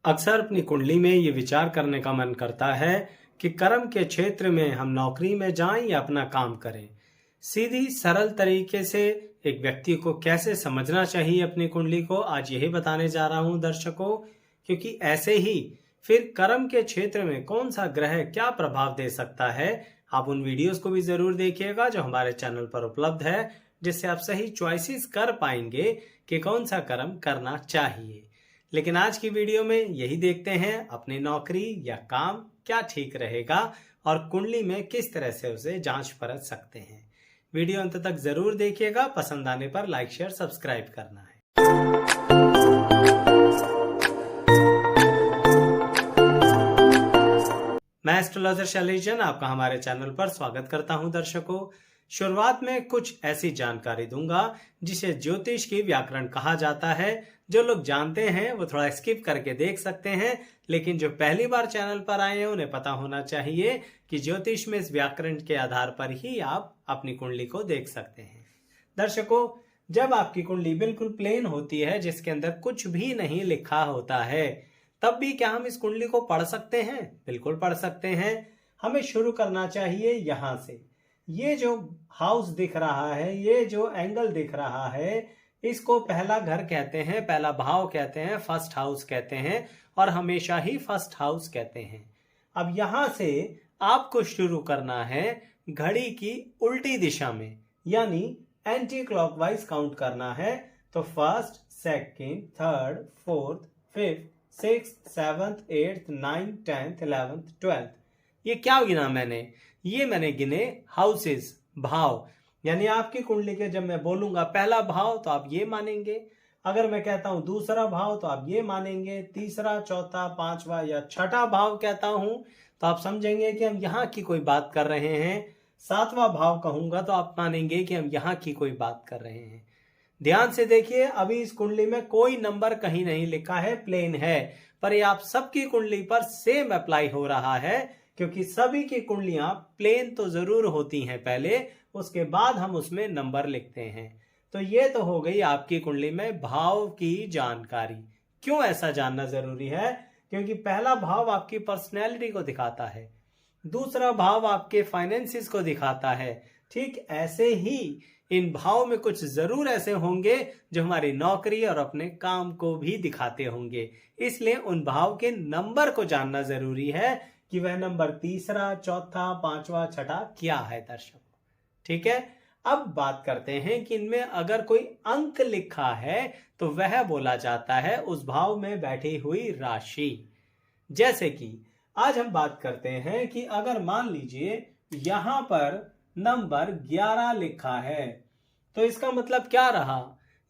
अक्सर अपनी कुंडली में ये विचार करने का मन करता है कि कर्म के क्षेत्र में हम नौकरी में जाएं या अपना काम करें। सीधी सरल तरीके से एक व्यक्ति को कैसे समझना चाहिए अपनी कुंडली को, आज यही बताने जा रहा हूं दर्शकों। क्योंकि ऐसे ही फिर कर्म के क्षेत्र में कौन सा ग्रह क्या प्रभाव दे सकता है, आप उन वीडियोस को भी जरूर देखिएगा जो हमारे चैनल पर उपलब्ध है, जिससे आप सही चॉइसेस कर पाएंगे कि कौन सा कर्म करना चाहिए। लेकिन आज की वीडियो में यही देखते हैं अपनी नौकरी या काम क्या ठीक रहेगा और कुंडली में किस तरह से उसे जांच परख सकते हैं। वीडियो अंत तक जरूर देखिएगा, पसंद आने पर लाइक शेयर सब्सक्राइब करना है। मैं एस्ट्रोलॉजर शैलेश आपका हमारे चैनल पर स्वागत करता हूं दर्शकों। शुरुआत में कुछ ऐसी जानकारी दूंगा जिसे ज्योतिष की व्याकरण कहा जाता है। जो लोग जानते हैं वो थोड़ा स्किप करके देख सकते हैं, लेकिन जो पहली बार चैनल पर आए हैं उन्हें पता होना चाहिए कि ज्योतिष में इस व्याकरण के आधार पर ही आप अपनी कुंडली को देख सकते हैं। दर्शकों, जब आपकी कुंडली बिल्कुल प्लेन होती है, जिसके अंदर कुछ भी नहीं लिखा होता है, तब भी क्या हम इस कुंडली को पढ़ सकते हैं? बिल्कुल पढ़ सकते हैं। हमें शुरू करना चाहिए यहां से। ये जो हाउस दिख रहा है, ये जो एंगल दिख रहा है, इसको पहला घर कहते हैं, पहला भाव कहते हैं, फर्स्ट हाउस कहते हैं और हमेशा ही फर्स्ट हाउस कहते हैं। अब यहां से आपको शुरू करना है घड़ी की उल्टी दिशा में, यानी एंटी क्लॉकवाइज काउंट करना है। तो first, second, third, fourth, fifth, sixth, seventh, eighth, ninth, 10th, 11th, 12th। ये क्या गिना मैंने? ये मैंने गिने हाउसेस, भाव। यानी आपकी कुंडली के जब मैं बोलूंगा पहला भाव तो आप ये मानेंगे, अगर मैं कहता हूं दूसरा भाव तो आप ये मानेंगे, तीसरा, चौथा, पांचवा या छठा भाव कहता हूं तो आप समझेंगे कि हम यहाँ की कोई बात कर रहे हैं। सातवां भाव कहूंगा तो आप मानेंगे कि हम यहाँ की कोई बात कर रहे हैं। ध्यान से देखिए, अभी इस कुंडली में कोई नंबर कहीं नहीं लिखा है, प्लेन है, पर ये आप सबकी कुंडली पर सेम अप्लाई हो रहा है, क्योंकि सभी की कुंडलियां प्लेन तो जरूर होती हैं पहले, उसके बाद हम उसमें नंबर लिखते हैं। तो ये तो हो गई आपकी कुंडली में भाव की जानकारी। क्यों ऐसा जानना जरूरी है? क्योंकि पहला भाव आपकी पर्सनैलिटी को दिखाता है, दूसरा भाव आपके फाइनेंसिस को दिखाता है। ठीक ऐसे ही इन भाव में कुछ जरूर ऐसे होंगे जो हमारी नौकरी और अपने काम को भी दिखाते होंगे। इसलिए उन भाव के नंबर को जानना जरूरी है कि वह नंबर तीसरा, चौथा, पांचवा, छठा क्या है दर्शक। ठीक है, अब बात करते हैं कि इनमें अगर कोई अंक लिखा है तो वह बोला जाता है उस भाव में बैठी हुई राशि। जैसे कि आज हम बात करते हैं कि अगर मान लीजिए यहां पर नंबर 11 लिखा है, तो इसका मतलब क्या रहा?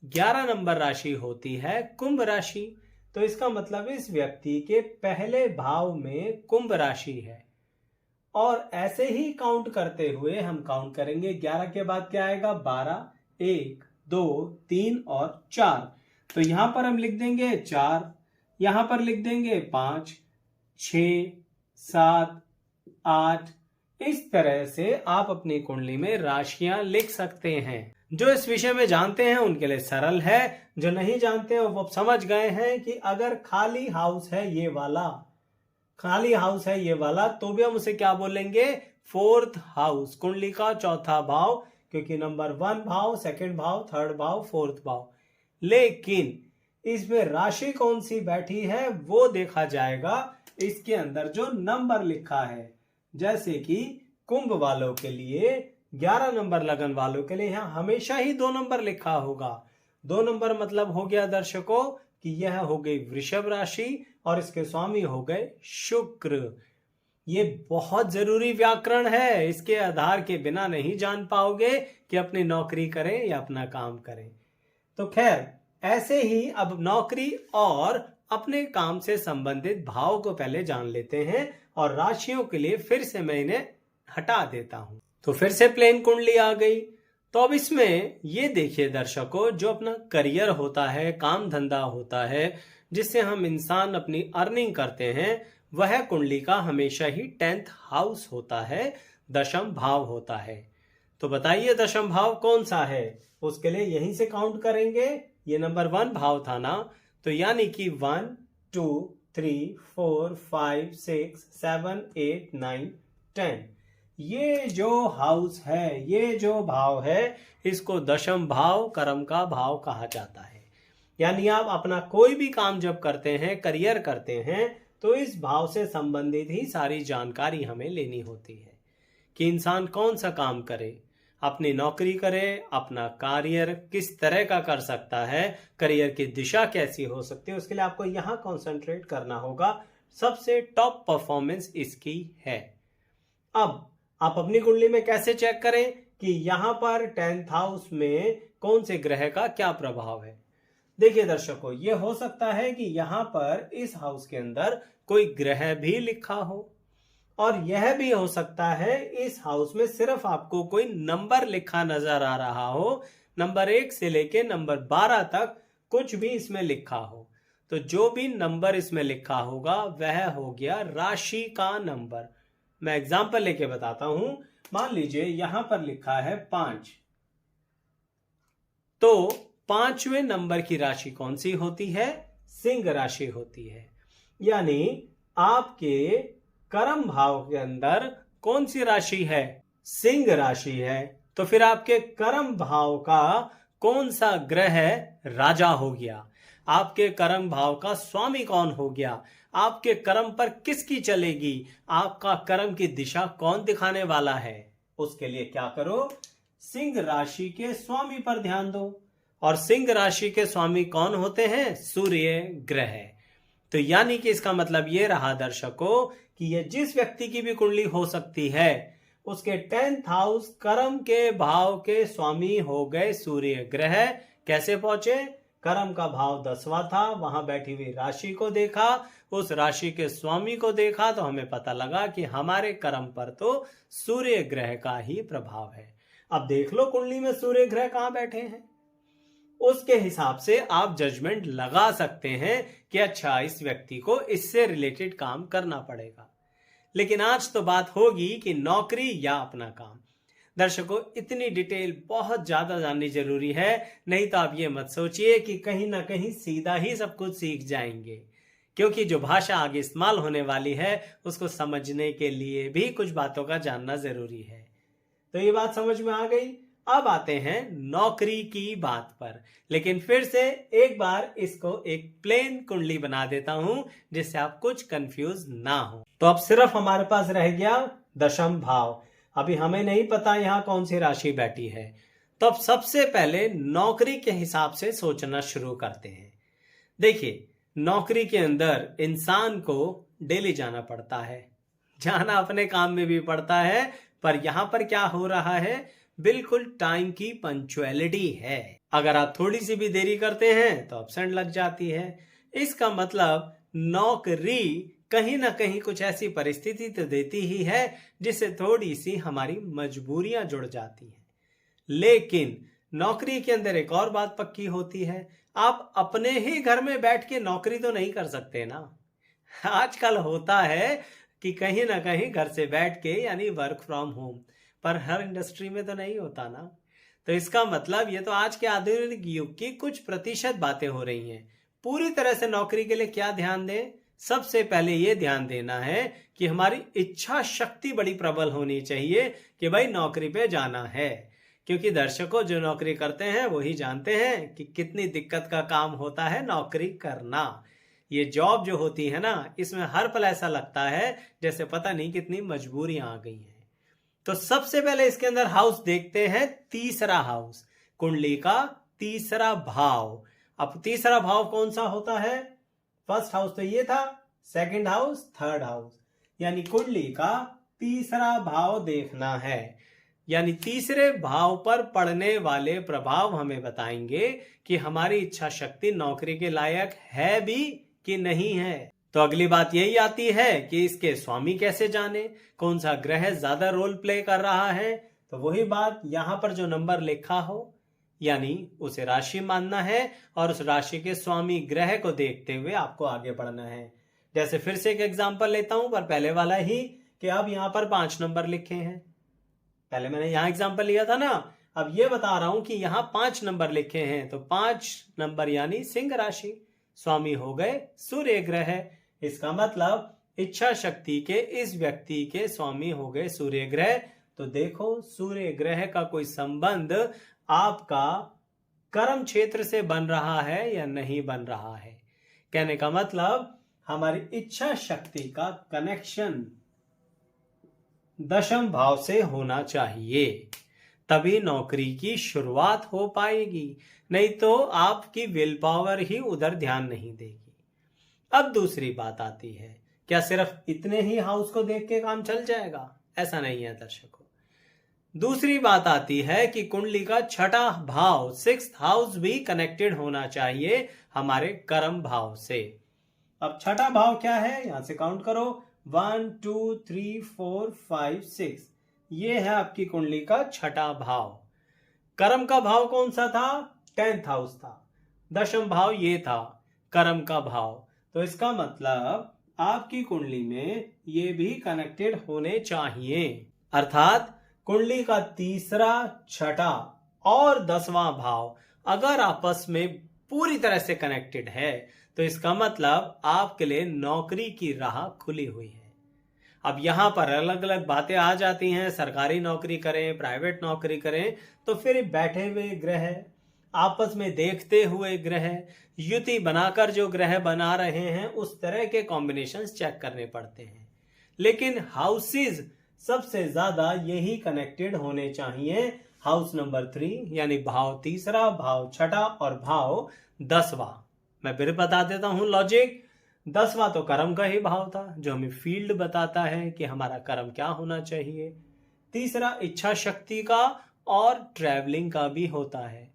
11 नंबर राशि होती है कुंभ राशि। तो इसका मतलब इस व्यक्ति के पहले भाव में कुंभ राशि है। और ऐसे ही काउंट करते हुए हम काउंट करेंगे, 11 के बाद क्या आएगा? 12, 1, 2, 3 और 4। तो यहां पर हम लिख देंगे 4, यहां पर लिख देंगे 5, 6, 7, 8। इस तरह से आप अपनी कुंडली में राशियां लिख सकते हैं। जो इस विषय में जानते हैं उनके लिए सरल है, जो नहीं जानते हैं वो समझ गए हैं कि अगर खाली हाउस है ये वाला, खाली हाउस है ये वाला, तो भी हम उसे क्या बोलेंगे? फोर्थ हाउस, कुंडली का चौथा भाव, क्योंकि नंबर 1 भाव, सेकंड भाव, थर्ड भाव, फोर्थ भाव। लेकिन इसमें राशि कौन सी बैठी है वो देखा जाएगा इसके अंदर जो नंबर लिखा है। जैसे कि कुंभ वालों के लिए 11 नंबर लगन वालों के लिए यहां हमेशा ही 2 नंबर लिखा होगा। 2 नंबर मतलब हो गया दर्शकों कि यह हो गई वृषभ राशि और इसके स्वामी हो गए शुक्र। ये बहुत जरूरी व्याकरण है, इसके आधार के बिना नहीं जान पाओगे कि अपनी नौकरी करें या अपना काम करें। तो खैर, ऐसे ही अब नौकरी और अपने काम से संबंधित भाव को पहले जान लेते हैं और राशियों के लिए फिर से मैं इन्हें हटा देता हूं। तो फिर से प्लेन कुंडली आ गई। तो अब इसमें ये देखिए दर्शकों, जो अपना करियर होता है, काम धंधा होता है, जिससे हम इंसान अपनी अर्निंग करते हैं, वह कुंडली का हमेशा ही 10th हाउस होता है, दशम भाव होता है। तो बताइए दशम भाव कौन सा है? उसके लिए यहीं से काउंट करेंगे। ये नंबर 1 भाव था ना, तो यानी कि 1, 2, 3, 4, 5, 6, 7, 8, 9, 10। ये जो हाउस है, ये जो भाव है, इसको दशम भाव, कर्म का भाव कहा जाता है। यानी आप अपना कोई भी काम जब करते हैं, करियर करते हैं, तो इस भाव से संबंधित ही सारी जानकारी हमें लेनी होती है कि इंसान कौन सा काम करे, अपनी नौकरी करे, अपना करियर किस तरह का कर सकता है, करियर की दिशा कैसी हो सकती है, उसके लिए आपको यहां कॉन्सेंट्रेट करना होगा। सबसे टॉप परफॉर्मेंस इसकी है। अब आप अपनी कुंडली में कैसे चेक करें कि यहां पर 10th हाउस में कौन से ग्रह का क्या प्रभाव है। देखिए दर्शकों, यह हो सकता है कि यहां पर इस हाउस के अंदर कोई ग्रह भी लिखा हो, और यह भी हो सकता है इस हाउस में सिर्फ आपको कोई नंबर लिखा नजर आ रहा हो, नंबर 1 से लेके नंबर 12 तक कुछ भी इसमें लिखा हो। तो जो भी नंबर इसमें लिखा होगा वह हो गया राशि का नंबर। मैं एग्जांपल लेके बताता हूं। मान लीजिए यहां पर लिखा है 5, तो 5वें नंबर की राशि कौन सी होती है? सिंह राशि होती है। यानी आपके कर्म भाव के अंदर कौन सी राशि है? सिंह राशि है। तो फिर आपके कर्म भाव का कौन सा ग्रह राजा हो गया? आपके कर्म भाव का स्वामी कौन हो गया? आपके कर्म पर किसकी चलेगी? आपका कर्म की दिशा कौन दिखाने वाला है? उसके लिए क्या करो? सिंह राशि के स्वामी पर ध्यान दो। और सिंह राशि के स्वामी कौन होते हैं? सूर्य ग्रह। तो यानी कि इसका मतलब ये रहा दर्शकों कि ये जिस व्यक्ति की भी कुंडली हो सकती है, उसके 10th हाउस कर्म के भाव के स्वामी हो गए सूर्य ग्रह। कैसे पहुंचे? कर्म का भाव 10वां था, वहां बैठी हुई राशि को देखा, उस राशि के स्वामी को देखा, तो हमें पता लगा कि हमारे कर्म पर तो सूर्य ग्रह का ही प्रभाव है। अब देख लो कुंडली में सूर्य ग्रह कहां बैठे हैं, उसके हिसाब से आप जजमेंट लगा सकते हैं कि अच्छा इस व्यक्ति को इससे रिलेटेड काम करना पड़ेगा। लेकिन आज तो बात होगी कि नौकरी या अपना काम। दर्शकों, इतनी डिटेल बहुत ज्यादा जाननी जरूरी है, नहीं तो आप ये मत सोचिए कि कहीं ना कहीं सीधा ही सब कुछ सीख जाएंगे, क्योंकि जो भाषा आगे इस्तेमाल होने वाली है उसको समझने के लिए भी कुछ बातों का जानना जरूरी है। तो ये बात समझ में आ गई। अब आते हैं नौकरी की बात पर, लेकिन फिर से एक बार इसको एक प्लेन कुंडली बना देता हूं जिससे आप कुछ कंफ्यूज ना हो। तो अब सिर्फ हमारे पास रह गया दशम भाव। अभी हमें नहीं पता यहां कौन सी राशि बैठी है, तो अब सबसे पहले नौकरी के हिसाब से सोचना शुरू करते हैं। देखिए, नौकरी के अंदर इंसान को डेली जाना पड़ता है, जाना अपने काम में भी पड़ता है, पर यहां पर क्या हो रहा है? बिल्कुल टाइम की पंक्चुअलिटी है। अगर आप थोड़ी सी भी देरी करते हैं तो एब्सेंट लग जाती है। इसका मतलब नौकरी कहीं ना कहीं कुछ ऐसी परिस्थिति तो देती ही है जिससे थोड़ी सी हमारी मजबूरियां जुड़ जाती हैं। लेकिन नौकरी के अंदर एक और बात पक्की होती है, आप अपने ही घर में बैठ के नौकरी तो नहीं कर सकते ना। आजकल होता है कि कहीं ना कहीं घर से बैठ के, यानी वर्क फ्रॉम होम, पर हर इंडस्ट्री में तो नहीं होता ना। तो इसका मतलब ये तो आज के आधुनिक युग की कुछ प्रतिशत बातें हो रही हैं। पूरी तरह से नौकरी के लिए क्या ध्यान दें? सबसे पहले ये ध्यान देना है कि हमारी इच्छा शक्ति बड़ी प्रबल होनी चाहिए कि भाई नौकरी पे जाना है। क्योंकि दर्शकों, जो नौकरी करते हैं वही जानते हैं कि कितनी दिक्कत का काम होता है नौकरी करना। ये जॉब जो होती है ना, इसमें हर पल ऐसा लगता है जैसे पता नहीं कितनी मजबूरियां आ गई हैं। तो सबसे पहले इसके अंदर हाउस देखते हैं, तीसरा हाउस, कुंडली का तीसरा भाव। अब तीसरा भाव कौन सा होता है? फर्स्ट हाउस तो ये था, सेकंड हाउस, थर्ड हाउस, यानी कुंडली का तीसरा भाव देखना है। यानी तीसरे भाव पर पड़ने वाले प्रभाव हमें बताएंगे कि हमारी इच्छा शक्ति नौकरी के लायक है भी कि नहीं है। तो अगली बात यही आती है कि इसके स्वामी कैसे जाने, कौन सा ग्रह ज्यादा रोल प्ले कर रहा है। तो वही बात, यहां पर जो नंबर लिखा हो यानी उसे राशि मानना है और उस राशि के स्वामी ग्रह को देखते हुए आपको आगे बढ़ना है। जैसे फिर से एक एग्जांपल लेता हूं, पर पहले वाला ही, कि अब यहां पर 5 नंबर लिखे हैं। पहले मैंने यहां एग्जांपल लिया था ना, अब ये बता रहा हूं कि यहां 5 नंबर लिखे हैं, तो 5 नंबर यानी सिंह राशि, स्वामी हो गए सूर्य ग्रह। इसका मतलब इच्छा शक्ति के इस व्यक्ति के स्वामी हो गए सूर्य ग्रह। तो देखो सूर्य ग्रह का कोई संबंध आपका कर्म क्षेत्र से बन रहा है या नहीं बन रहा है। कहने का मतलब हमारी इच्छा शक्ति का कनेक्शन दशम भाव से होना चाहिए, तभी नौकरी की शुरुआत हो पाएगी, नहीं तो आपकी विल पावर ही उधर ध्यान नहीं देगी। अब दूसरी बात आती है, क्या सिर्फ इतने ही हाउस को देख के काम चल जाएगा? ऐसा नहीं है दर्शकों। दूसरी बात आती है कि कुंडली का छठा भाव, 6th हाउस भी कनेक्टेड होना चाहिए हमारे कर्म भाव से। अब छठा भाव क्या है, यहां से काउंट करो, 1 2 3 4 5 6, ये है आपकी कुंडली का छठा भाव। कर्म का भाव कौन सा था? 10th हाउस था। दशम भाव ये था कर्म का भाव। तो इसका मतलब आपकी कुंडली में ये भी कनेक्टेड होने चाहिए, अर्थात कुंडली का तीसरा, छठा और 10वां भाव अगर आपस में पूरी तरह से कनेक्टेड है तो इसका मतलब आपके लिए नौकरी की राह खुली हुई है। अब यहां पर अलग अलग बातें आ जाती हैं, सरकारी नौकरी करें, प्राइवेट नौकरी करें, तो फिर बैठे हुए ग्रह, आपस में देखते हुए ग्रह, युति बनाकर जो ग्रह बना रहे हैं, उस तरह के कॉम्बिनेशंस चेक करने पड़ते हैं। लेकिन हाउसेस सबसे ज्यादा यही कनेक्टेड होने चाहिए, हाउस नंबर 3 यानी भाव तीसरा, भाव छठा और भाव 10वां। मैं फिर बता देता हूं लॉजिक। 10वां तो कर्म का ही भाव था, जो हमें फील्ड बताता है कि हमारा कर्म क्या होना चाहिए। तीसरा इच्छा शक्ति का और ट्रैवलिंग का भी होता है,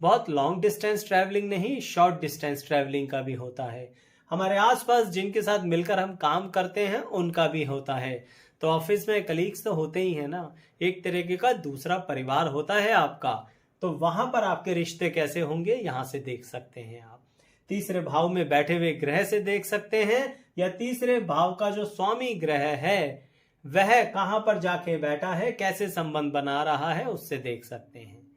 बहुत लॉन्ग डिस्टेंस ट्रैवलिंग नहीं, शॉर्ट डिस्टेंस ट्रैवलिंग का भी होता है। हमारे आसपास जिनके साथ मिलकर हम काम करते हैं उनका भी होता है। तो ऑफिस में कलीग्स तो होते ही है ना, एक तरीके का दूसरा परिवार होता है आपका। तो वहां पर आपके रिश्ते कैसे होंगे यहां से देख सकते हैं आप। तीसरे भाव में बैठे हुए ग्रह से देख सकते हैं, या तीसरे भाव का जो स्वामी ग्रह है वह कहां पर जाके बैठा है, कैसे संबंध बना रहा है, उससे देख सकते हैं।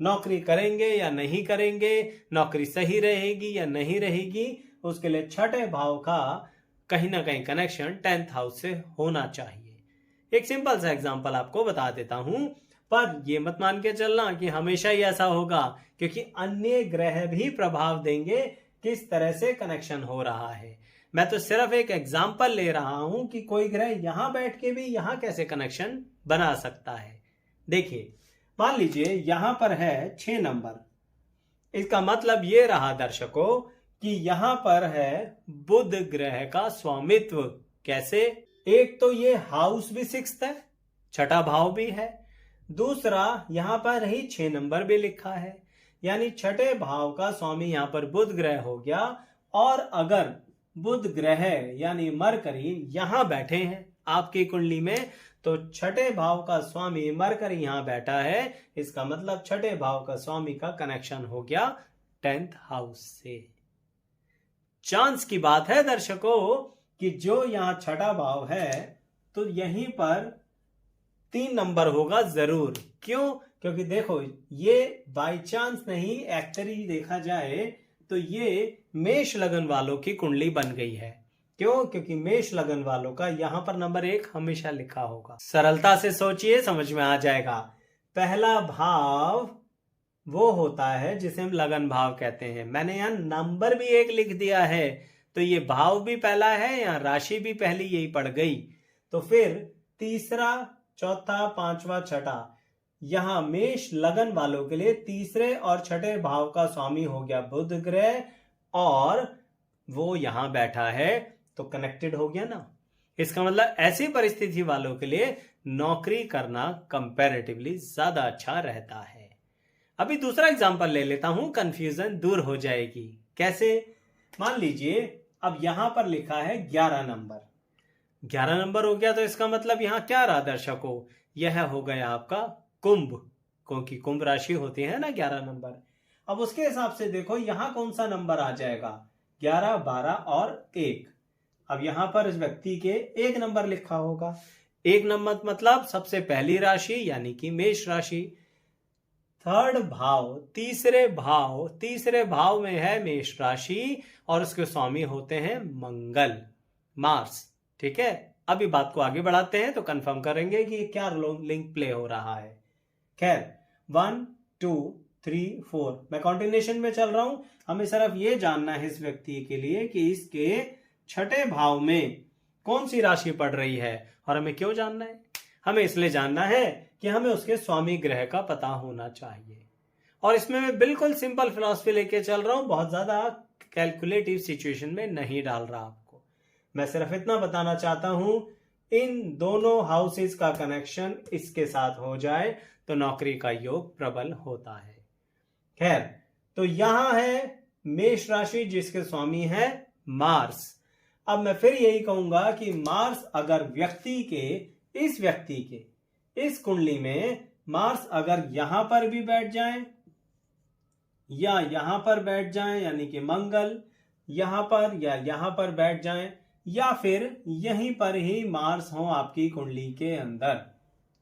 नौकरी करेंगे या नहीं करेंगे, नौकरी सही रहेगी या नहीं रहेगी, उसके लिए छठे भाव का कहीं ना कहीं कनेक्शन 10th हाउस से होना चाहिए। एक सिंपल सा एग्जांपल आपको बता देता हूं, पर ये मत मान के चलना कि हमेशा ही ऐसा होगा, क्योंकि अन्य ग्रह भी प्रभाव देंगे किस तरह से कनेक्शन हो रहा है। मैं तो सिर्फ एक एग्जांपल ले रहा हूं कि कोई ग्रह यहां बैठ के भी यहां कैसे कनेक्शन बना सकता है। देखिए, मान लीजिए यहां पर है 6 नंबर, इसका मतलब ये रहा दर्शकों कि यहां पर है बुध ग्रह का स्वामित्व। कैसे? एक तो ये हाउस भी 6th है, छठा भाव भी है, दूसरा यहां पर ही 6 नंबर भी लिखा है, यानी छठे भाव का स्वामी यहां पर बुध ग्रह हो गया। और अगर बुध ग्रह यानी मरकरी यहां बैठे हैं आपकी कुंडली में, तो छठे भाव का स्वामी मरकरी यहां बैठा है, इसका मतलब छठे भाव का स्वामी का कनेक्शन हो गया 10th हाउस से। चांस की बात है दर्शकों कि जो यहां छठा भाव है तो यहीं पर 3 नंबर होगा जरूर। क्यों? क्योंकि देखो ये बाय चांस नहीं, एक्चुअली देखा जाए तो ये मेष लगन वालों की कुंडली बन गई है। क्यों? क्योंकि मेष लगन वालों का यहां पर नंबर 1 हमेशा लिखा होगा। सरलता से सोचिए, समझ में आ जाएगा। पहला भाव वो होता है जिसे हम लगन भाव कहते हैं। मैंने यहां नंबर भी 1 लिख दिया है, तो ये भाव भी पहला है, यहां राशि भी पहली यही पड़ गई। तो फिर तीसरा, चौथा, पांचवा, छठा, यहां मेष लगन वालों के लिए तीसरे और छठे भाव का स्वामी हो गया बुध ग्रह, और वो यहां बैठा है, तो कनेक्टेड हो गया ना। इसका मतलब ऐसी परिस्थिति वालों के लिए नौकरी करना कंपैरेटिवली ज्यादा अच्छा रहता है। अभी दूसरा एग्जांपल ले लेता हूं, कंफ्यूजन दूर हो जाएगी। कैसे? मान लीजिए अब यहां पर लिखा है 11 नंबर, 11 नंबर हो गया, तो इसका मतलब यहां क्या रहा दर्शकों? यह हो गया आपका कुंभ, क्योंकि कुंभ राशि होती है ना 11 नंबर। अब उसके हिसाब से देखो यहां कौन सा नंबर आ जाएगा, 11, 12 और 1। अब यहां पर इस व्यक्ति के 1 नंबर लिखा होगा। 1 नंबर मतलब सबसे पहली राशि यानी कि मेष राशि। थर्ड भाव, तीसरे भाव में है मेष राशि, और उसके स्वामी होते हैं मंगल, मार्स। ठीक है, अभी बात को आगे बढ़ाते हैं तो कंफर्म करेंगे कि क्या लिंक प्ले हो रहा है। खैर 1 2 3 4 मैं कॉन्टिन्यूएशन में चल रहा हूं। हमें सिर्फ ये जानना है इस व्यक्ति के लिए कि इसके छठे भाव में कौन सी राशि पड़ रही है। और हमें क्यों जानना है? हमें इसलिए जानना है कि हमें उसके स्वामी ग्रह का पता होना चाहिए। और इसमें मैं बिल्कुल सिंपल फिलॉसफी लेके चल रहा हूं, बहुत ज्यादा कैलकुलेटिव सिचुएशन में नहीं डाल रहा आपको। मैं सिर्फ इतना बताना चाहता हूं, इन दोनों हाउसेस का कनेक्शन इसके साथ हो जाए तो नौकरी का योग प्रबल होता है। खैर, तो यहां है मेष राशि जिसके स्वामी है मार्स। अब मैं फिर यही कहूंगा कि मार्स अगर इस व्यक्ति के इस कुंडली में मार्स अगर यहां पर भी बैठ जाए या यहां पर बैठ जाए, यानी कि मंगल यहां पर या यहां पर बैठ जाए, या फिर यहीं पर ही मार्स हो आपकी कुंडली के अंदर।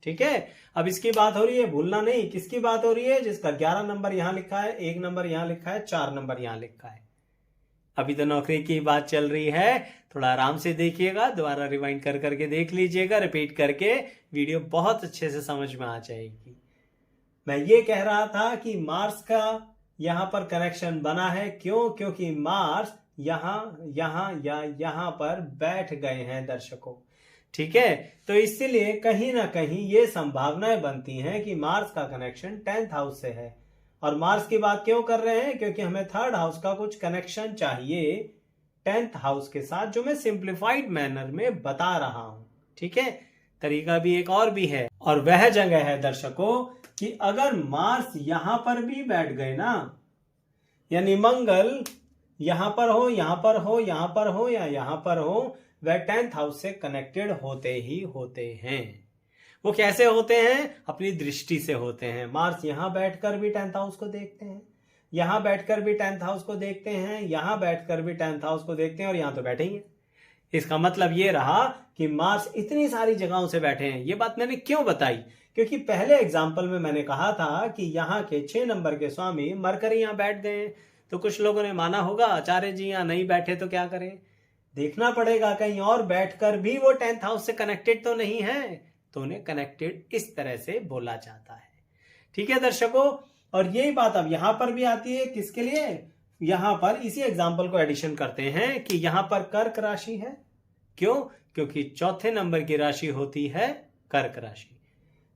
ठीक है, अब इसकी बात हो रही है, भूलना नहीं, किसकी बात हो रही है? जिसका 11 नंबर यहां लिखा है, 1 नंबर यहां लिखा है, 4 नंबर यहां लिखा है। अभी तो नौकरी की बात चल रही है, थोड़ा आराम से देखिएगा, दोबारा रिवाइंड कर करके देख लीजिएगा, रिपीट करके, वीडियो बहुत अच्छे से समझ में आ जाएगी। मैं ये कह रहा था कि मार्स का यहां पर कनेक्शन बना है, क्यों? क्योंकि मार्स यहां पर बैठ गए हैं दर्शकों। ठीक है, तो इसीलिए कहीं ना कहीं ये संभावनाएं बनती हैं कि मार्स का कनेक्शन 10th हाउस से है। और मार्स की बात क्यों कर रहे हैं? क्योंकि हमें 3rd हाउस का कुछ कनेक्शन चाहिए 10th हाउस के साथ, जो मैं सिंप्लीफाइड मैनर में बता रहा हूं। ठीक है, तरीका भी एक और भी है, और वह जगह है दर्शकों कि अगर मार्स यहां पर भी बैठ गए ना, यानी मंगल यहां पर हो, यहां पर हो, यहां पर हो या यहां पर हो, वह 10th हाउस से कनेक्टेड होते ही होते हैं। वो कैसे होते हैं? अपनी दृष्टि से होते हैं। मार्स यहां बैठकर भी 10th हाउस को देखते हैं, यहां बैठकर भी 10th हाउस को देखते हैं, यहां बैठकर भी 10th हाउस को देखते हैं, और यहां तो बैठेंगे। इसका मतलब ये रहा कि मार्स इतनी सारी जगहों से बैठे हैं। ये बात मैंने क्यों बताई? क्योंकि पहले एग्जाम्पल में मैंने कहा था कि यहाँ के 6 नंबर के स्वामी मरकरी यहां बैठ गए, तो कुछ लोगों ने माना होगा आचार्य जी यहाँ नहीं बैठे तो क्या करें? देखना पड़ेगा कहीं और बैठकर भी वो 10th हाउस से कनेक्टेड तो नहीं है, तो उन्हें कनेक्टेड इस तरह से बोला जाता है। ठीक है दर्शकों, और यही बात अब यहां पर भी आती है। किसके लिए? यहां पर इसी एग्जाम्पल को एडिशन करते हैं कि यहां पर कर्क राशि है। क्यों? क्योंकि चौथे नंबर की राशि होती है कर्क राशि।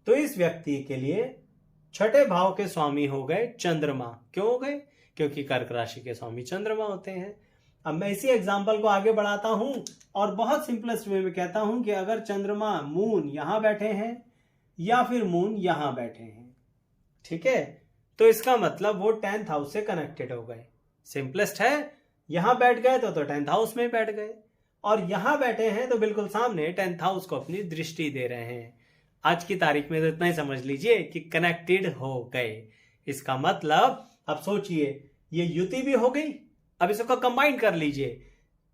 तो इस व्यक्ति के लिए छठे भाव के स्वामी हो गए चंद्रमा। क्यों हो गए? क्योंकि कर्क राशि के स्वामी चंद्रमा होते हैं। अब मैं इसी एग्जाम्पल को आगे बढ़ाता हूं और बहुत सिंपलेस्ट वे में कहता हूं कि अगर चंद्रमा मून यहां बैठे हैं या फिर मून यहां बैठे हैं, ठीक है, तो इसका मतलब वो 10th हाउस से कनेक्टेड हो गए। सिंपलेस्ट है, यहां बैठ गए तो 10th हाउस में बैठ गए, और यहां बैठे हैं तो बिल्कुल सामने 10th हाउस को अपनी दृष्टि दे रहे हैं। आज की तारीख में तो इतना ही समझ लीजिए कि कनेक्टेड हो गए। इसका मतलब अब सोचिए, ये युति भी हो गई। अब इसको कंबाइन कर लीजिए,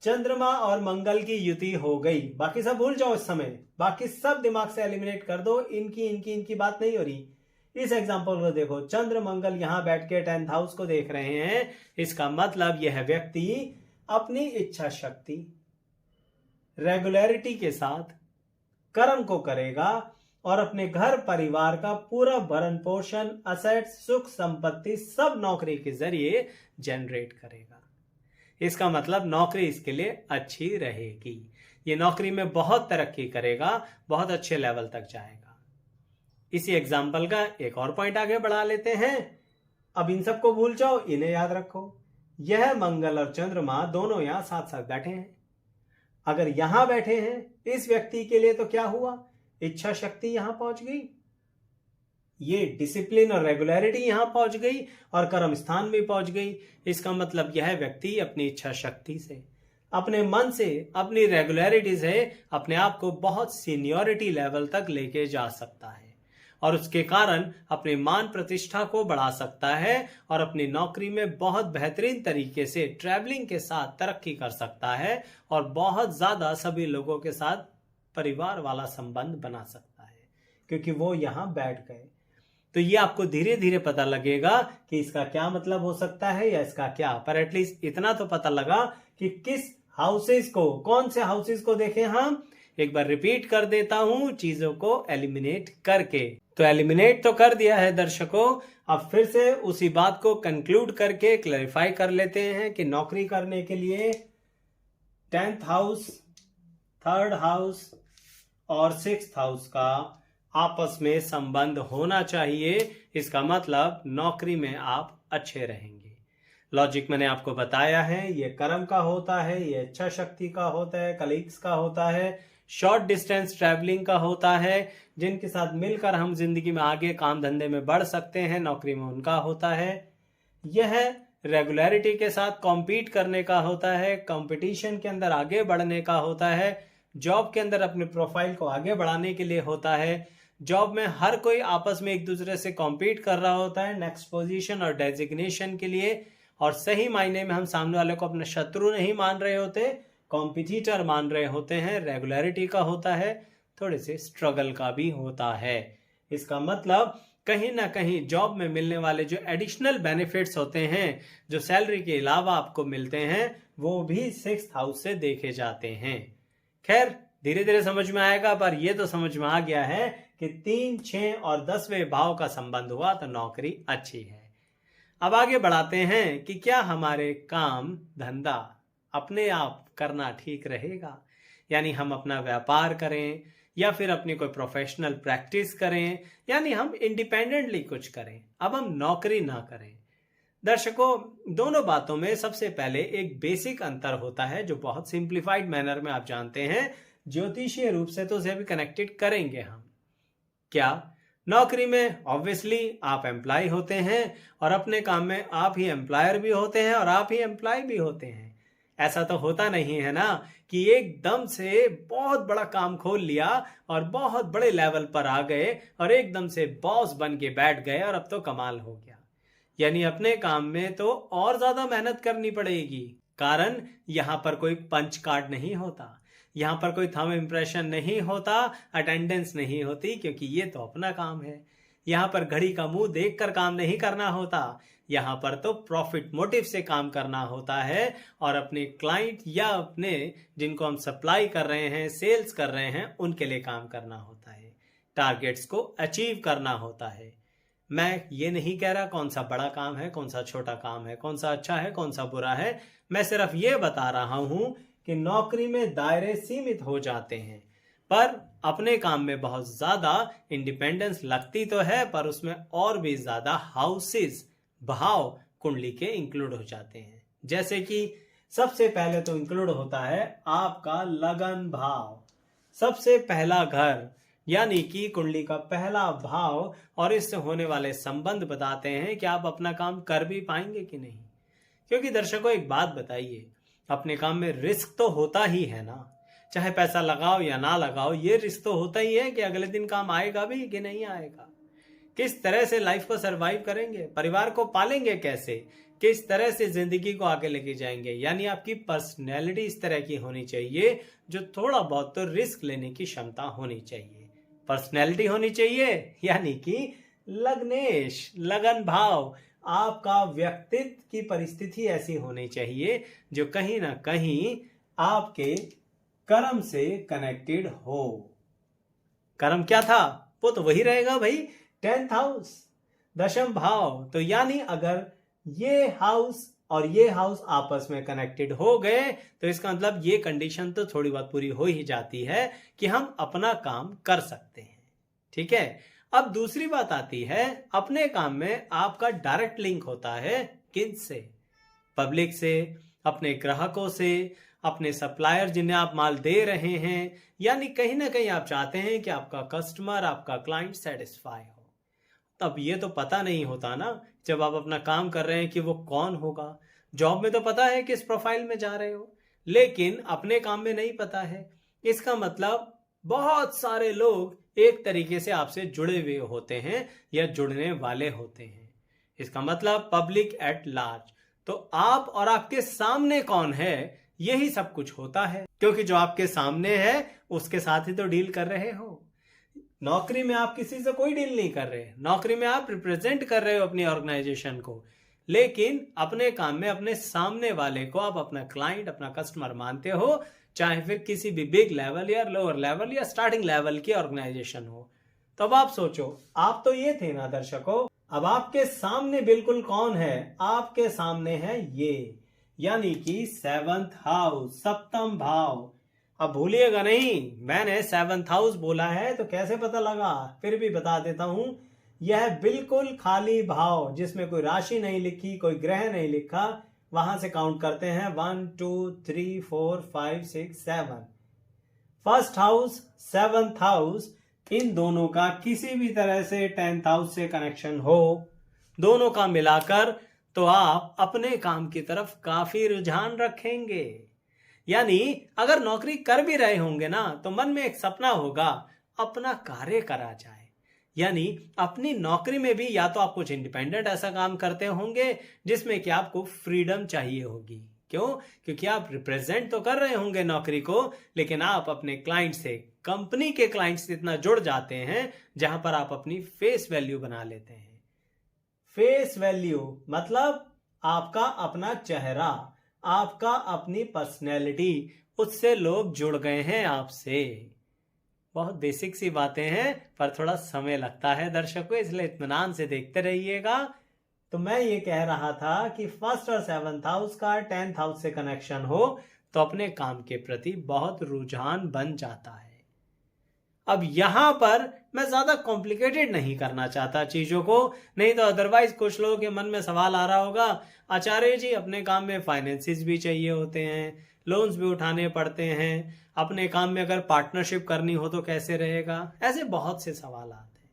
चंद्रमा और मंगल की युति हो गई। बाकी सब भूल जाओ इस समय, बाकी सब दिमाग से एलिमिनेट कर दो, इनकी बात नहीं हो रही। इस एग्जांपल को देखो, चंद्र मंगल यहां बैठ के 10th हाउस को देख रहे हैं। इसका मतलब यह व्यक्ति अपनी इच्छा शक्ति रेगुलरिटी के साथ कर्म को करेगा और अपने घर परिवार का पूरा भरण पोषण, असेट्स, सुख संपत्ति सब नौकरी के जरिए जनरेट करेगा। इसका मतलब नौकरी इसके लिए अच्छी रहेगी। ये नौकरी में बहुत तरक्की करेगा, बहुत अच्छे लेवल तक जाएगा। इसी एग्जाम्पल का एक और पॉइंट आगे बढ़ा लेते हैं। अब इन सबको भूल जाओ, इन्हें याद रखो। यह मंगल और चंद्रमा दोनों यहां साथ साथ बैठे हैं। अगर यहां बैठे हैं इस व्यक्ति के लिए तो क्या हुआ? इच्छा शक्ति यहां पहुंच गई, ये डिसिप्लिन और रेगुलरिटी यहां पहुंच गई, और कर्म स्थान भी पहुंच गई। इसका मतलब यह व्यक्ति अपनी इच्छा शक्ति से, अपने मन से, अपनी रेगुलरिटी से अपने आप को बहुत सीनियरिटी लेवल तक लेके जा सकता है, और उसके कारण अपने मान प्रतिष्ठा को बढ़ा सकता है, और अपनी नौकरी में बहुत बेहतरीन तरीके से ट्रैवलिंग के साथ तरक्की कर सकता है, और बहुत ज्यादा सभी लोगों के साथ परिवार वाला संबंध बना सकता है, क्योंकि वो यहां बैठ गए। तो तो ये आपको धीरे धीरे पता लगेगा कि इसका क्या मतलब हो सकता है या इसका क्या, पर एटलीस्ट इतना तो पता लगा कि किस हाउसेस को, कौन से हाउसेस को देखें हम। एक बार रिपीट कर देता हूं चीजों को एलिमिनेट करके। तो एलिमिनेट तो कर दिया है दर्शकों, अब फिर से उसी बात को कंक्लूड करके क्लैरिफाई कर लेते हैं कि नौकरी करने के लिए 10th हाउस, 3rd हाउस और 6th हाउस का आपस में संबंध होना चाहिए। इसका मतलब नौकरी में आप अच्छे रहेंगे। लॉजिक मैंने आपको बताया है, ये कर्म का होता है, ये इच्छा शक्ति का होता है, कलीग्स का होता है, शॉर्ट डिस्टेंस ट्रैवलिंग का होता है, जिनके साथ मिलकर हम जिंदगी में आगे काम धंधे में बढ़ सकते हैं, नौकरी में उनका होता है। यह रेगुलरिटी के साथ कॉम्पीट करने का होता है, कंपटीशन के अंदर आगे बढ़ने का होता है, जॉब के अंदर अपने प्रोफाइल को आगे बढ़ाने के लिए होता है। जॉब में हर कोई आपस में एक दूसरे से कॉम्पीट कर रहा होता है नेक्स्ट पोजीशन और डेजिग्नेशन के लिए, और सही मायने में हम सामने वाले को अपना शत्रु नहीं मान रहे होते, कॉम्पिटिटर मान रहे होते हैं। रेगुलरिटी का होता है, थोड़े से स्ट्रगल का भी होता है। इसका मतलब कहीं ना कहीं जॉब में मिलने वाले जो एडिशनल बेनिफिट्स होते हैं, जो सैलरी के अलावा आपको मिलते हैं, वो भी 6th हाउस से देखे जाते हैं। खैर धीरे धीरे समझ में आएगा, पर यह तो समझ में आ गया है कि 3, 6 और 10वें भाव का संबंध हुआ तो नौकरी अच्छी है। अब आगे बढ़ाते हैं कि क्या हमारे काम धंधा अपने आप करना ठीक रहेगा, यानी हम अपना व्यापार करें या फिर अपनी कोई प्रोफेशनल प्रैक्टिस करें, यानी हम इंडिपेंडेंटली कुछ करें, अब हम नौकरी ना करें। दर्शकों दोनों बातों में सबसे पहले एक बेसिक अंतर होता है जो बहुत सिंप्लीफाइड मैनर में आप जानते हैं, ज्योतिषीय रूप से तो उसे भी कनेक्टेड करेंगे हम। क्या नौकरी में ऑब्वियसली आप एम्प्लॉय होते हैं और अपने काम में आप ही एम्प्लॉयर भी होते हैं और आप ही एम्प्लॉय भी होते हैं। ऐसा तो होता नहीं है ना कि एकदम से बहुत बड़ा काम खोल लिया और बहुत बड़े लेवल पर आ गए और एकदम से बॉस बन के बैठ गए और अब तो कमाल हो गया। यानी अपने काम में तो और ज्यादा मेहनत करनी पड़ेगी, कारण यहां पर कोई पंच कार्ड नहीं होता, यहां पर कोई थंब इंप्रेशन नहीं होता, अटेंडेंस नहीं होती, क्योंकि ये तो अपना काम है। यहां पर घड़ी का मुंह देखकर काम नहीं करना होता, यहां पर तो प्रॉफिट मोटिव से काम करना होता है और अपने क्लाइंट या अपने जिनको हम सप्लाई कर रहे हैं, सेल्स कर रहे हैं, उनके लिए काम करना होता है, टारगेट्स को अचीव करना होता है। मैं ये नहीं कह रहा कौन सा बड़ा काम है, कौन सा छोटा काम है, कौन सा अच्छा है, कौन सा बुरा है। मैं सिर्फ ये बता रहा हूं कि नौकरी में दायरे सीमित हो जाते हैं, पर अपने काम में बहुत ज्यादा इंडिपेंडेंस लगती तो है, पर उसमें और भी ज्यादा हाउसेस, भाव कुंडली के इंक्लूड हो जाते हैं। जैसे कि सबसे पहले तो इंक्लूड होता है आपका लगन भाव, सबसे पहला घर, यानी कि कुंडली का पहला भाव, और इससे होने वाले संबंध बताते हैं कि आप अपना काम कर भी पाएंगे कि नहीं। क्योंकि दर्शकों एक बात बताइए, अपने काम में रिस्क तो होता ही है ना, चाहे पैसा लगाओ या ना लगाओ, ये रिस्क तो होता ही है कि अगले दिन काम आएगा भी कि नहीं आएगा, किस तरह से लाइफ को सरवाइव करेंगे, परिवार को पालेंगे कैसे, किस तरह से जिंदगी को आगे लेके जाएंगे। यानी आपकी पर्सनैलिटी इस तरह की होनी चाहिए जो थोड़ा बहुत तो रिस्क लेने की क्षमता होनी चाहिए। पर्सनैलिटी होनी चाहिए, यानी कि लग्नेश, लगन भाव, आपका व्यक्तित्व की परिस्थिति ऐसी होनी चाहिए जो कहीं ना कहीं आपके कर्म से कनेक्टेड हो। कर्म क्या था, वो तो वही रहेगा भाई, 10th हाउस, दशम भाव। तो यानी अगर ये हाउस और ये हाउस आपस में कनेक्टेड हो गए तो इसका मतलब ये कंडीशन तो थोड़ी बहुत पूरी हो ही जाती है कि हम अपना काम कर सकते हैं। ठीक है, अब दूसरी बात आती है, अपने काम में आपका डायरेक्ट लिंक होता है किन से, पब्लिक से, अपने ग्राहकों से, अपने सप्लायर जिन्हें आप माल दे रहे हैं। यानी कहीं ना कहीं आप चाहते हैं कि आपका कस्टमर, आपका क्लाइंट सेटिस्फाई हो। तब ये तो पता नहीं होता ना जब आप अपना काम कर रहे हैं कि वो कौन होगा। जॉब में तो पता है किस प्रोफाइल में जा रहे हो, लेकिन अपने काम में नहीं पता है। इसका मतलब बहुत सारे लोग एक तरीके से आपसे जुड़े हुए होते हैं या जुड़ने वाले होते हैं। इसका मतलब पब्लिक एट लार्ज। तो आप और आपके सामने कौन है, यही सब कुछ होता है, क्योंकि जो आपके सामने है उसके साथ ही तो डील कर रहे हो। नौकरी में आप किसी से कोई डील नहीं कर रहे, नौकरी में आप रिप्रेजेंट कर रहे हो अपनी ऑर्गेनाइजेशन को, लेकिन अपने काम में अपने सामने वाले को आप अपना क्लाइंट, अपना कस्टमर मानते हो, चाहे फिर किसी भी बिग लेवल या लोअर लेवल या स्टार्टिंग लेवल की ऑर्गेनाइजेशन हो। तो अब आप सोचो, आप तो ये थे ना दर्शकों, अब आपके सामने बिल्कुल कौन है? आपके सामने है ये, यानी कि 7th हाउस, सप्तम भाव। अब भूलिएगा नहीं, मैंने 7th हाउस बोला है तो कैसे पता लगा, फिर भी बता देता हूं। यह बिल्कुल खाली भाव जिसमें कोई राशि नहीं लिखी, कोई ग्रह नहीं लिखा, वहां से काउंट करते हैं 1 2 3 4 5 6 7। फर्स्ट हाउस, 7th हाउस, इन दोनों का किसी भी तरह से 10th हाउस से कनेक्शन हो, दोनों का मिलाकर, तो आप अपने काम की तरफ काफी रुझान रखेंगे। यानी अगर नौकरी कर भी रहे होंगे ना, तो मन में एक सपना होगा, अपना कार्य करा जाए। यानी अपनी नौकरी में भी या तो आप कुछ इंडिपेंडेंट ऐसा काम करते होंगे जिसमें कि आपको फ्रीडम चाहिए होगी। क्यों? क्योंकि आप रिप्रेजेंट तो कर रहे होंगे नौकरी को, लेकिन आप अपने क्लाइंट से, कंपनी के क्लाइंट से इतना जुड़ जाते हैं जहां पर आप अपनी फेस वैल्यू बना लेते हैं। फेस वैल्यू मतलब आपका अपना चेहरा, आपका अपनी पर्सनैलिटी, उससे लोग जुड़ गए हैं आपसे। बहुत बेसिक सी बातें हैं, पर थोड़ा समय लगता है दर्शकों, इसलिए इत्मीनान से देखते रहिएगा। तो मैं ये कह रहा था कि फर्स्ट और 7th हाउस का 10th हाउस से कनेक्शन हो तो अपने काम के प्रति बहुत रुझान बन जाता है। अब यहां पर मैं ज्यादा कॉम्प्लिकेटेड नहीं करना चाहता चीजों को, नहीं तो अदरवाइज कुछ लोगों के मन में सवाल आ रहा होगा, आचार्य जी अपने काम में फाइनेंसिस भी चाहिए होते हैं, लोन्स भी उठाने पड़ते हैं, अपने काम में अगर पार्टनरशिप करनी हो तो कैसे रहेगा? ऐसे बहुत से सवाल आते हैं।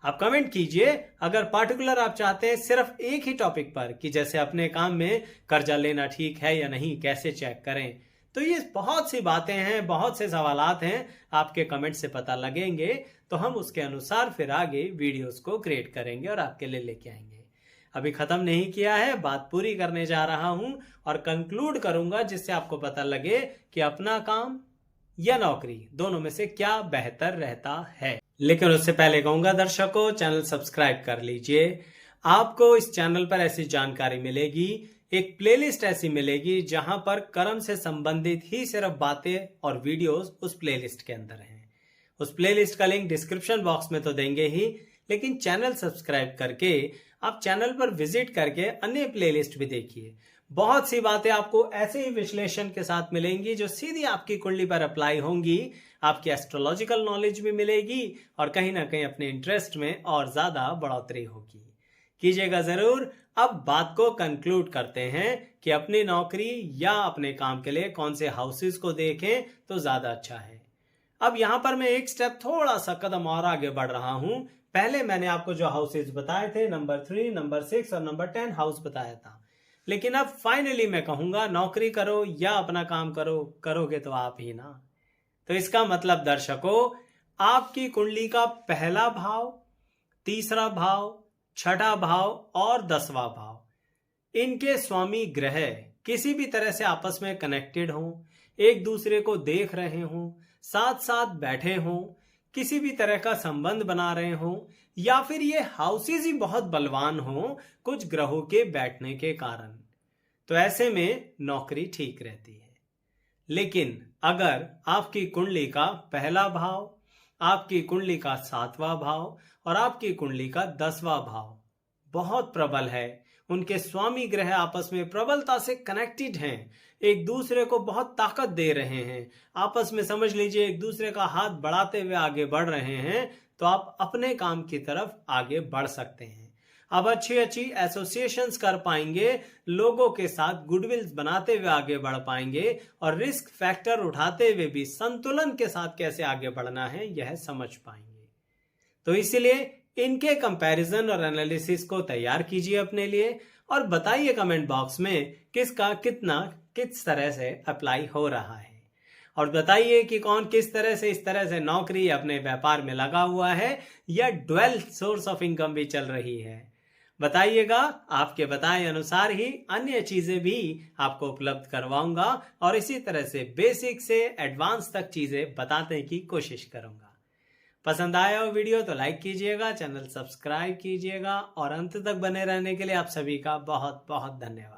आप कमेंट कीजिए अगर पार्टिकुलर आप चाहते हैं सिर्फ एक ही टॉपिक पर, कि जैसे अपने काम में कर्जा लेना ठीक है या नहीं, कैसे चेक करें। तो ये बहुत सी बातें हैं, बहुत से सवालात हैं, आपके कमेंट से पता लगेंगे तो हम उसके अनुसार फिर आगे वीडियोस को क्रिएट करेंगे और आपके लिए लेके आएंगे। अभी खत्म नहीं किया है, बात पूरी करने जा रहा हूं और कंक्लूड करूंगा, जिससे आपको पता लगे कि अपना काम या नौकरी, दोनों में से क्या बेहतर रहता है। लेकिन उससे पहले कहूंगा दर्शकों, चैनल सब्सक्राइब कर लीजिए। आपको इस चैनल पर ऐसी जानकारी मिलेगी, एक प्लेलिस्ट ऐसी मिलेगी जहां पर कर्म से संबंधित ही सिर्फ बातें और वीडियोस उस प्लेलिस्ट के अंदर हैं। उस प्लेलिस्ट का लिंक डिस्क्रिप्शन बॉक्स में तो देंगे ही, लेकिन चैनल सब्सक्राइब करके आप चैनल पर विजिट करके अन्य प्लेलिस्ट भी देखिए। बहुत सी बातें आपको ऐसे ही विश्लेषण के साथ मिलेंगी जो सीधी आपकी कुंडली पर अप्लाई होंगी, आपकी एस्ट्रोलॉजिकल नॉलेज भी मिलेगी और कहीं ना कहीं अपने इंटरेस्ट में और ज्यादा बढ़ोतरी होगी। कीजिएगा जरूर। अब बात को कंक्लूड करते हैं कि अपनी नौकरी या अपने काम के लिए कौन से हाउसेस को देखें तो ज्यादा अच्छा है। अब यहां पर मैं एक स्टेप, थोड़ा सा कदम और आगे बढ़ रहा हूं। पहले मैंने आपको जो हाउसेस बताए थे, नंबर 3, नंबर 6 और नंबर 10 हाउस बताया था, लेकिन अब फाइनली मैं कहूंगा नौकरी करो या अपना काम करो, करोगे तो आप ही ना। तो इसका मतलब दर्शकों, आपकी कुंडली का पहला भाव, तीसरा भाव, छठा भाव और 10वां भाव, इनके स्वामी ग्रह किसी भी तरह से आपस में कनेक्टेड हों, एक दूसरे को देख रहे हों, साथ साथ बैठे हों, किसी भी तरह का संबंध बना रहे हों, या फिर ये हाउसेज ही बहुत बलवान हों कुछ ग्रहों के बैठने के कारण, तो ऐसे में नौकरी ठीक रहती है। लेकिन अगर आपकी कुंडली का पहला भाव, आपकी कुंडली का 7वां भाव और आपकी कुंडली का 10वां भाव बहुत प्रबल है, उनके स्वामी ग्रह आपस में प्रबलता से कनेक्टेड हैं, एक दूसरे को बहुत ताकत दे रहे हैं, आपस में समझ लीजिए एक दूसरे का हाथ बढ़ाते हुए आगे बढ़ रहे हैं, तो आप अपने काम की तरफ आगे बढ़ सकते हैं। अब अच्छी अच्छी एसोसिएशंस कर पाएंगे, लोगों के साथ गुडविल बनाते हुए आगे बढ़ पाएंगे और रिस्क फैक्टर उठाते हुए भी संतुलन के साथ कैसे आगे बढ़ना है यह समझ पाएंगे। तो इसीलिए इनके कंपैरिजन और एनालिसिस को तैयार कीजिए अपने लिए और बताइए कमेंट बॉक्स में किसका कितना किस तरह से अप्लाई हो रहा है, और बताइए कि कौन किस तरह से इस तरह से नौकरी अपने व्यापार में लगा हुआ है या डुअल सोर्स ऑफ इनकम भी चल रही है। बताइएगा, आपके बताए अनुसार ही अन्य चीजें भी आपको उपलब्ध करवाऊंगा और इसी तरह से बेसिक से एडवांस तक चीजें बताने की कोशिश करूंगा। पसंद आया हो वीडियो तो लाइक कीजिएगा, चैनल सब्सक्राइब कीजिएगा और अंत तक बने रहने के लिए आप सभी का बहुत बहुत धन्यवाद।